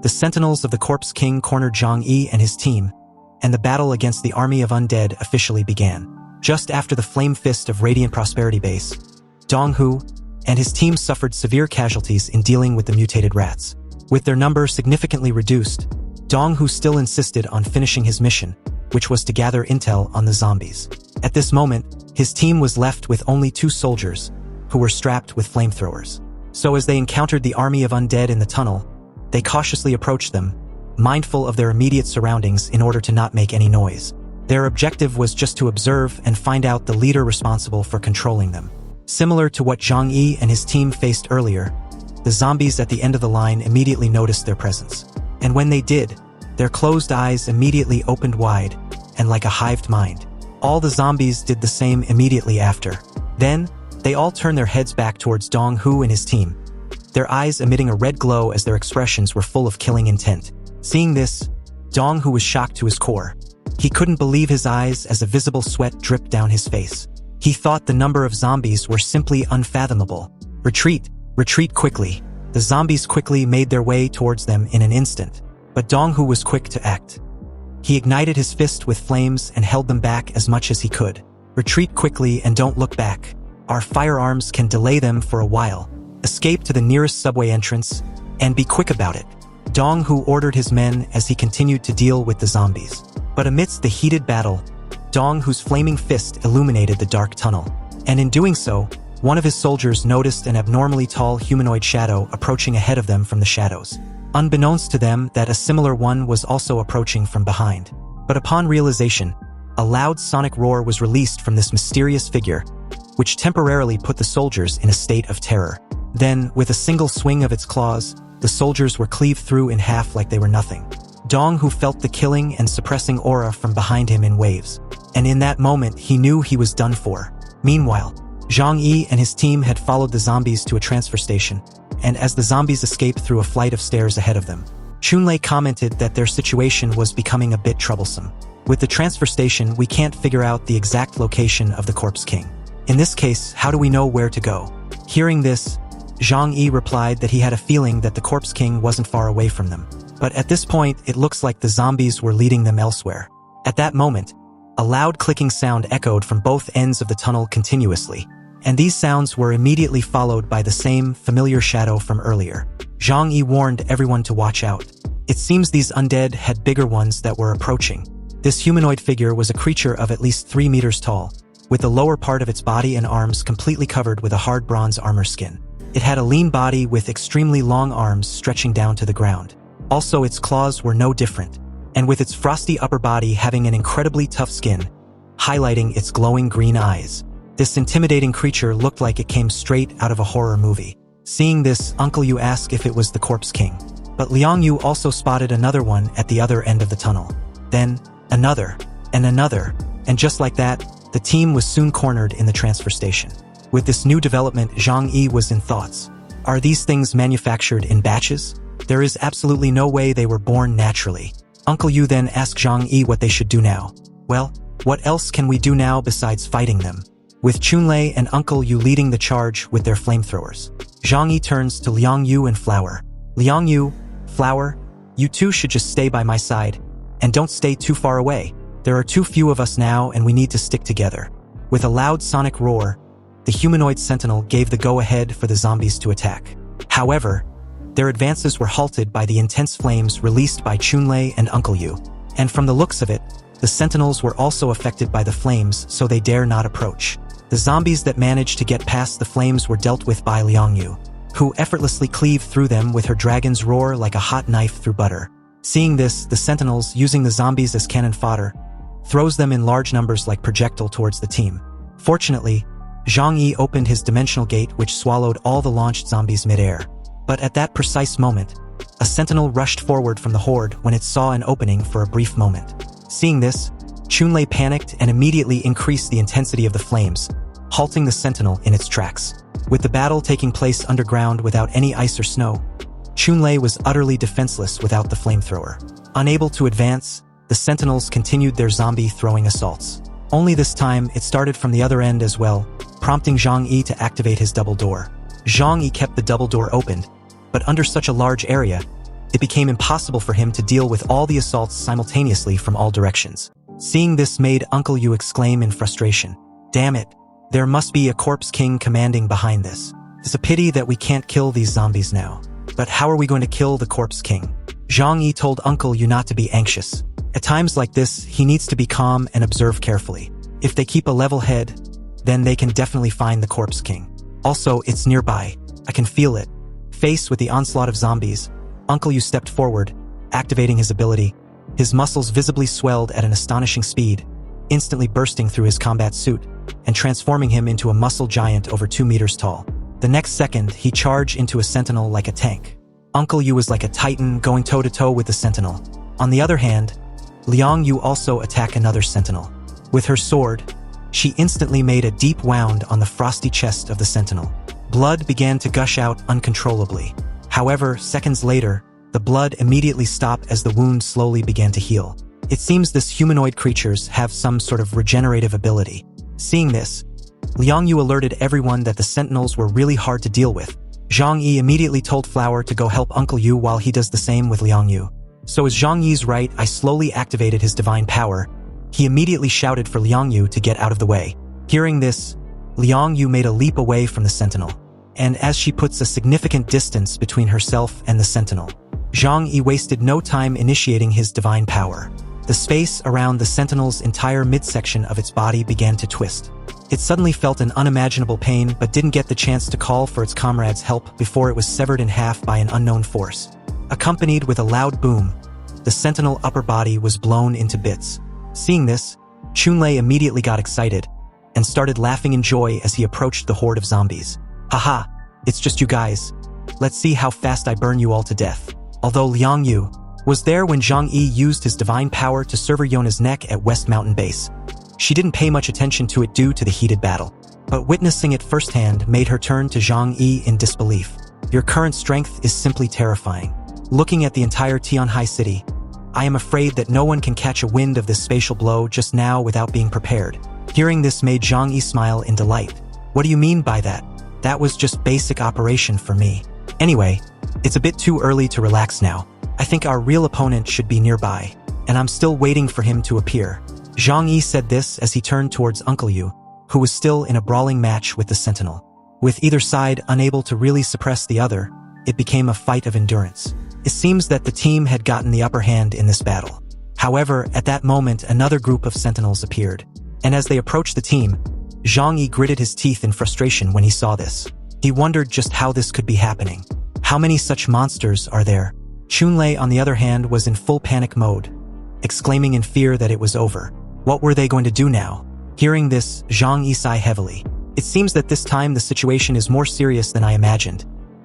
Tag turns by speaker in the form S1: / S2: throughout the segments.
S1: the Sentinels of the Corpse King cornered Zhang Yi and his team, and the battle against the army of undead officially began. Just after the Flame Fist of Radiant Prosperity Base, Dong Hu and his team suffered severe casualties in dealing with the mutated rats. With their number significantly reduced, Dong Hu still insisted on finishing his mission, which was to gather intel on the zombies. At this moment, his team was left with only 2 soldiers, who were strapped with flamethrowers. So as they encountered the army of undead in the tunnel, they cautiously approached them, mindful of their immediate surroundings in order to not make any noise. Their objective was just to observe and find out the leader responsible for controlling them. Similar to what Zhang Yi and his team faced earlier, the zombies at the end of the line immediately noticed their presence. And when they did, their closed eyes immediately opened wide, and like a hived mind. All the zombies did the same immediately after. Then, they all turned their heads back towards Dong Hu and his team, their eyes emitting a red glow as their expressions were full of killing intent. Seeing this, Dong Hu was shocked to his core. He couldn't believe his eyes as a visible sweat dripped down his face. He thought the number of zombies were simply unfathomable. Retreat! Retreat quickly! The zombies quickly made their way towards them in an instant, but Dong Hu was quick to act. He ignited his fist with flames and held them back as much as he could. Retreat quickly and don't look back. Our firearms can delay them for a while. Escape to the nearest subway entrance, and be quick about it. Dong Hu ordered his men as he continued to deal with the zombies. But amidst the heated battle, Dong Hu's flaming fist illuminated the dark tunnel. And in doing so, one of his soldiers noticed an abnormally tall humanoid shadow approaching ahead of them from the shadows. Unbeknownst to them that a similar one was also approaching from behind. But upon realization, a loud sonic roar was released from this mysterious figure, which temporarily put the soldiers in a state of terror. Then, with a single swing of its claws, the soldiers were cleaved through in half like they were nothing. Dong Hu felt the killing and suppressing aura from behind him in waves, and in that moment he knew he was done for. Meanwhile, Zhang Yi and his team had followed the zombies to a transfer station, and as the zombies escaped through a flight of stairs ahead of them, Chunlei commented that their situation was becoming a bit troublesome. With the transfer station, we can't figure out the exact location of the Corpse King. In this case, how do we know where to go? Hearing this, Zhang Yi replied that he had a feeling that the Corpse King wasn't far away from them. But at this point, it looks like the zombies were leading them elsewhere. At that moment, a loud clicking sound echoed from both ends of the tunnel continuously, and these sounds were immediately followed by the same familiar shadow from earlier. Zhang Yi warned everyone to watch out. It seems these undead had bigger ones that were approaching. This humanoid figure was a creature of at least 3 meters tall, with the lower part of its body and arms completely covered with a hard bronze armor skin. It had a lean body with extremely long arms stretching down to the ground. Also, its claws were no different, and with its frosty upper body having an incredibly tough skin, highlighting its glowing green eyes. This intimidating creature looked like it came straight out of a horror movie. Seeing this, Uncle Yu asked if it was the Corpse King. But Liang Yu also spotted another one at the other end of the tunnel. Then, another, and just like that, the team was soon cornered in the transfer station. With this new development, Zhang Yi was in thoughts. Are these things manufactured in batches? There is absolutely no way they were born naturally. Uncle Yu then asked Zhang Yi what they should do now. Well, what else can we do now besides fighting them? With Chunlei and Uncle Yu leading the charge with their flamethrowers, Zhang Yi turns to Liang Yu and Flower. Liang Yu, Flower, you two should just stay by my side, and don't stay too far away. There are too few of us now and we need to stick together. With a loud sonic roar, the humanoid sentinel gave the go-ahead for the zombies to attack. However, their advances were halted by the intense flames released by Chunlei and Uncle Yu. And from the looks of it, the sentinels were also affected by the flames, so they dare not approach. The zombies that managed to get past the flames were dealt with by Liang Yu, who effortlessly cleaved through them with her dragon's roar like a hot knife through butter. Seeing this, the sentinels, using the zombies as cannon fodder, throws them in large numbers like projectile towards the team. Fortunately, Zhang Yi opened his dimensional gate which swallowed all the launched zombies mid-air. But at that precise moment, a sentinel rushed forward from the horde when it saw an opening for a brief moment. Seeing this, Chunlei panicked and immediately increased the intensity of the flames, halting the sentinel in its tracks. With the battle taking place underground without any ice or snow, Chunlei was utterly defenseless without the flamethrower. Unable to advance, the sentinels continued their zombie-throwing assaults. Only this time, it started from the other end as well, prompting Zhang Yi to activate his double door. Zhang Yi kept the double door opened, but under such a large area, It became impossible for him to deal with all the assaults simultaneously from all directions. Seeing this made Uncle Yu exclaim in frustration, "Damn it, there must be a corpse king commanding behind this. It's a pity that we can't kill these zombies now. But how are we going to kill the corpse king?" Zhang Yi told Uncle Yu not to be anxious. At times like this, he needs to be calm and observe carefully. If they keep a level head, then they can definitely find the corpse king. Also, it's nearby. I can feel it. Faced with the onslaught of zombies, Uncle Yu stepped forward, activating his ability. His muscles visibly swelled at an astonishing speed, instantly bursting through his combat suit and transforming him into a muscle giant over 2 meters tall. The next second, he charged into a sentinel like a tank. Uncle Yu was like a titan going toe-to-toe with the sentinel. On the other hand, Liang Yu also attacked another sentinel. With her sword, she instantly made a deep wound on the frosty chest of the sentinel. Blood began to gush out uncontrollably. However, seconds later, the blood immediately stopped as the wound slowly began to heal. It seems this humanoid creatures have some sort of regenerative ability. Seeing this, Liang Yu alerted everyone that the sentinels were really hard to deal with. Zhang Yi immediately told Flower to go help Uncle Yu while he does the same with Liang Yu. So as Zhang Yi's right, I slowly activated his divine power. He immediately shouted for Liang Yu to get out of the way. Hearing this, Liang Yu made a leap away from the sentinel. And as she puts a significant distance between herself and the sentinel, Zhang Yi wasted no time initiating his divine power. The space around the sentinel's entire midsection of its body began to twist. It suddenly felt an unimaginable pain but didn't get the chance to call for its comrades' help before it was severed in half by an unknown force. Accompanied with a loud boom, the sentinel upper body was blown into bits. Seeing this, Chunlei immediately got excited and started laughing in joy as he approached the horde of zombies. "Haha, it's just you guys. Let's see how fast I burn you all to death." Although Liang Yu was there when Zhang Yi used his divine power to sever Yona's neck at West Mountain Base, she didn't pay much attention to it due to the heated battle. But witnessing it firsthand made her turn to Zhang Yi in disbelief. "Your current strength is simply terrifying. Looking at the entire Tianhai city, I am afraid that no one can catch a wind of this spatial blow just now without being prepared." Hearing this made Zhang Yi smile in delight. "What do you mean by that? That was just basic operation for me. Anyway, it's a bit too early to relax now. I think our real opponent should be nearby, and I'm still waiting for him to appear." Zhang Yi said this as he turned towards Uncle Yu, who was still in a brawling match with the sentinel. With either side unable to really suppress the other, it became a fight of endurance. It seems that the team had gotten the upper hand in this battle. However, at that moment another group of sentinels appeared, and as they approached the team, Zhang Yi gritted his teeth in frustration when he saw this. He wondered just how this could be happening. How many such monsters are there? Chunlei, on the other hand, was in full panic mode, exclaiming in fear that it was over. What were they going to do now? Hearing this, Zhang Yi sighed heavily. It seems that this time the situation is more serious than I imagined,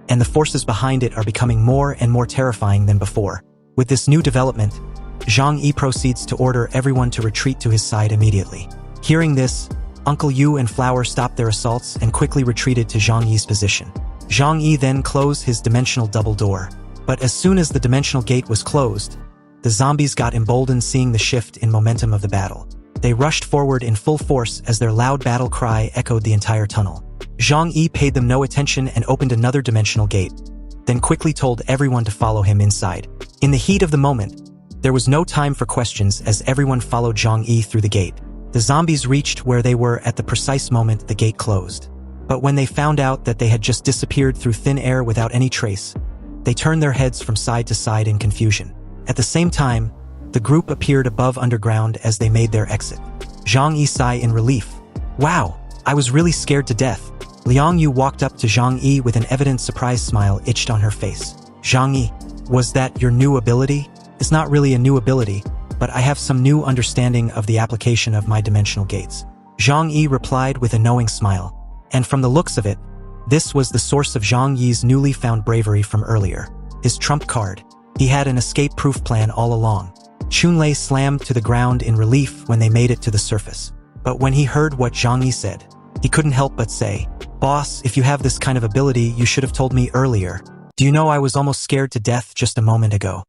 S1: and the forces behind it are becoming more and more terrifying than before. With this new development, Zhang Yi proceeds to order everyone to retreat to his side immediately. Hearing this, Uncle Yu and Flower stopped their assaults and quickly retreated to Zhang Yi's position. Zhang Yi then closed his dimensional double door. But as soon as the dimensional gate was closed, the zombies got emboldened seeing the shift in momentum of the battle. They rushed forward in full force as their loud battle cry echoed the entire tunnel. Zhang Yi paid them no attention and opened another dimensional gate, then quickly told everyone to follow him inside. In the heat of the moment, there was no time for questions as everyone followed Zhang Yi through the gate. The zombies reached where they were at the precise moment the gate closed. But when they found out that they had just disappeared through thin air without any trace, they turned their heads from side to side in confusion. At the same time, the group appeared above underground as they made their exit. Zhang Yi sighed in relief. "Wow, I was really scared to death." Liang Yu walked up to Zhang Yi with an evident surprised smile itched on her face. "Zhang Yi, was that your new ability?" "It's not really a new ability, but I have some new understanding of the application of my dimensional gates." Zhang Yi replied with a knowing smile. And from the looks of it, this was the source of Zhang Yi's newly found bravery from earlier. His trump card. He had an escape-proof plan all along. Chunlei slammed to the ground in relief when they made it to the surface. But when he heard what Zhang Yi said, he couldn't help but say, "Boss, if you have this kind of ability, you should have told me earlier. Do you know I was almost scared to death just a moment ago."